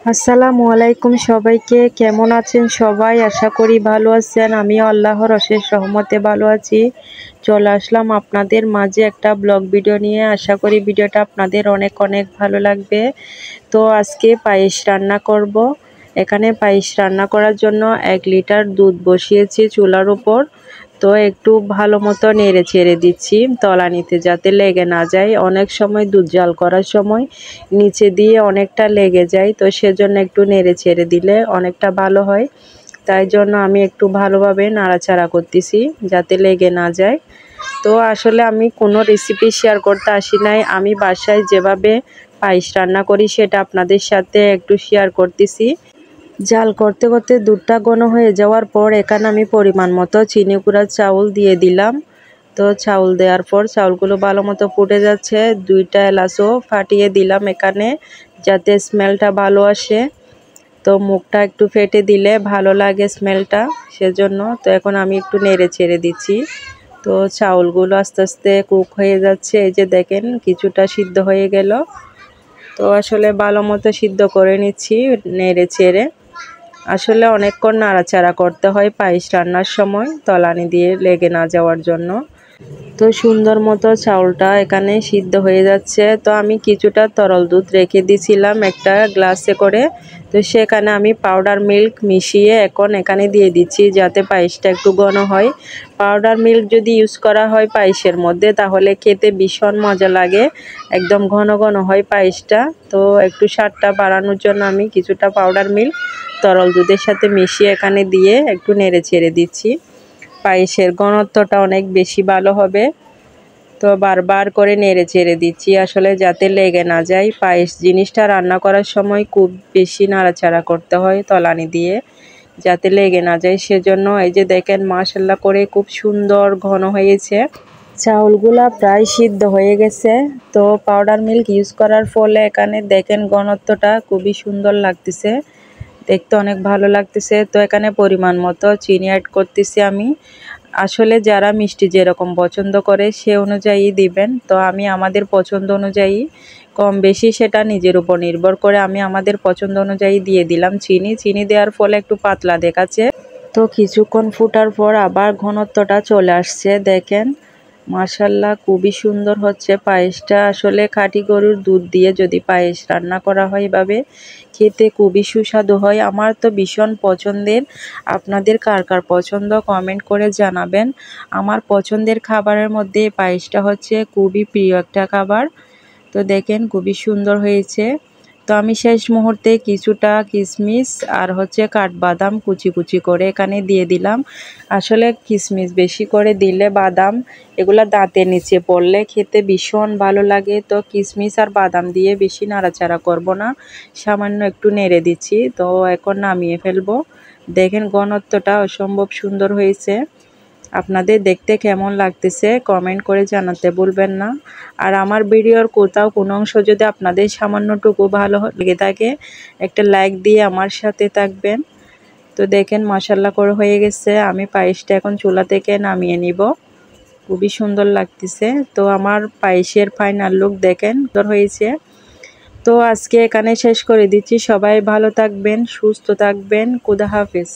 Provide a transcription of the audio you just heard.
আসসালামু আলাইকুম সবাইকে। কেমন আছেন সবাই? আশা করি ভালো আছেন। আমিও আল্লাহর অশেষ রহমতে ভালো আছি। চলে আসলাম আপনাদের মাঝে একটা ব্লগ ভিডিও নিয়ে। আশা করি ভিডিওটা আপনাদের অনেক অনেক ভালো লাগবে। তো আজকে পায়েস রান্না করব। এখানে পায়েস রান্না করার জন্য 1 লিটার দুধ বসিয়েছি চুলার উপর। তো একটু ভালো মতো নেড়ে চেড়ে দিচ্ছি তলানিতে যাতে লেগে না যায়। অনেক সময় দুধ জাল করার সময় নিচে দিয়ে অনেকটা লেগে যায়, তো সেজন্য একটু নেড়ে চেড়ে দিলে অনেকটা ভালো হয়। তাই জন্য আমি একটু ভালোভাবে নাড়াচাড়া করতেছি যাতে লেগে না যায়। তো আসলে আমি কোনো রেসিপি শেয়ার করতে আসি নাই, আমি বাসায় যেভাবে পায়েস রান্না করি সেটা আপনাদের সাথে একটু শেয়ার করতেছি। জাল করতে করতে দুধটা ঘন হয়ে যাওয়ার পর এখানে আমি পরিমাণ মতো চিনি গুঁড়া চাউল দিয়ে দিলাম। তো চাউল দেওয়ার পর চাউলগুলো ভালো মতো ফুটে যাচ্ছে। 2টা এলাচও ফাটিয়ে দিলাম এখানে যাতে স্মেলটা ভালো আসে। তো মুখটা একটু ফেটে দিলে ভালো লাগে স্মেলটা, সেজন্য। তো এখন আমি একটু নেড়ে ছেড়ে দিচ্ছি। তো চাউলগুলো আস্তে আস্তে কুক হয়ে যাচ্ছে। এই যে দেখেন কিছুটা সিদ্ধ হয়ে গেল। তো আসলে ভালো মতো সিদ্ধ করে নিচ্ছি নেড়ে চেড়ে। আসলে অনেকক্ষণ নাড়াচাড়া করতে হয় পায়েস রান্নার সময় তলানি দিয়ে লেগে না যাওয়ার জন্য। তো সুন্দর মতো চাউলটা এখানে সিদ্ধ হয়ে যাচ্ছে। তো আমি কিছুটা তরল দুধ রেখে দিয়েছিলাম একটা গ্লাসে করে। তো সেখানে আমি পাউডার মিল্ক মিশিয়ে এখন এখানে দিয়ে দিচ্ছি যাতে পায়েসটা একটু ঘন হয়। পাউডার মিল্ক যদি ইউজ করা হয় পায়েসের মধ্যে তাহলে খেতে ভীষণ মজা লাগে, একদম ঘন ঘন হয় পায়েসটা। তো একটু স্বাদটা বাড়ানোর জন্য আমি কিছুটা পাউডার মিল্ক তরল দুধের সাথে মিশিয়ে এখানে দিয়ে একটু নেড়ে ছেড়ে দিচ্ছি। পায়েসের ঘনত্বটা অনেক বেশি ভালো হবে। তো বারবার করে নেড়ে চেড়ে দিচ্ছি আসলে যাতে লেগে না যায়। পায়েস জিনিসটা রান্না করার সময় খুব বেশি নাড়াচাড়া করতে হয় তলানি দিয়ে যাতে লেগে না যায়, সেজন্য। এই যে দেখেন মাশাআল্লাহ করে খুব সুন্দর ঘন হয়েছে। চাউলগুলা প্রায় সিদ্ধ হয়ে গেছে। তো পাউডার মিল্ক ইউজ করার ফলে এখানে দেখেন ঘনত্বটা খুবই সুন্দর লাগতেছে, দেখতে অনেক ভালো লাগতেছে। তো এখানে পরিমাণ মতো চিনি অ্যাড করতেছি আমি। আসলে যারা মিষ্টি যেরকম পছন্দ করে সে অনুযায়ী দিবেন। তো আমি আমাদের পছন্দ অনুযায়ী কম বেশি সেটা নিজের উপর নির্ভর করে আমি আমাদের পছন্দ অনুযায়ী দিয়ে দিলাম চিনি দেওয়ার ফলে একটু পাতলা দেখাচ্ছে। তো কিছুক্ষণ ফুটার পর আবার ঘনত্বটা চলে আসছে। দেখেন মাশাআল্লাহ খুবই সুন্দর হচ্ছে পায়েসটা। আসলে খাঁটি গরুর দুধ দিয়ে যদি পায়েস রান্না করা হয় এভাবে খেতে খুবই সুস্বাদু হয়। আমার তো ভীষণ পছন্দের। আপনাদের কার কার পছন্দ কমেন্ট করে জানাবেন। আমার পছন্দের খাবারের মধ্যে পায়েসটা হচ্ছে খুবই প্রিয় একটা খাবার। তো দেখেন খুবই সুন্দর হয়েছে। তো আমি শেষ মুহূর্তে কিছুটা কিশমিশ আর হচ্ছে কাঠবাদাম কুচি কুচি করে এখানে দিয়ে দিলাম। আসলে কিশমিশ বেশি করে দিলে বাদাম এগুলা দাঁতের নিচে পড়লে খেতে ভীষণ ভালো লাগে। তো কিশমিশ আর বাদাম দিয়ে বেশি নাড়াচাড়া করব না, সামান্য একটু নেড়ে দিচ্ছি। তো এখন নামিয়ে ফেলবো। দেখেন ঘনত্বটা অসম্ভব সুন্দর হয়েছে। আপনাদের দেখতে কেমন লাগতেছে কমেন্ট করে জানাতে ভুলবেন না। আর আমার ভিডিওর কোথাও কোনো অংশ যদি আপনাদের সামান্যটুকু ভালো লেগে থাকে একটা লাইক দিয়ে আমার সাথে থাকবেন। তো দেখেন মাশাআল্লাহ করে হয়ে গেছে। আমি পায়েসটা এখন চুলা থেকে নামিয়ে নিব। খুবই সুন্দর লাগতেছে। তো আমার পায়েসের ফাইনাল লুক দেখেন সুন্দর হয়েছে। তো আজকে এখানে শেষ করে দিচ্ছি। সবাই ভালো থাকবেন, সুস্থ থাকবেন। খুদা হাফেজ।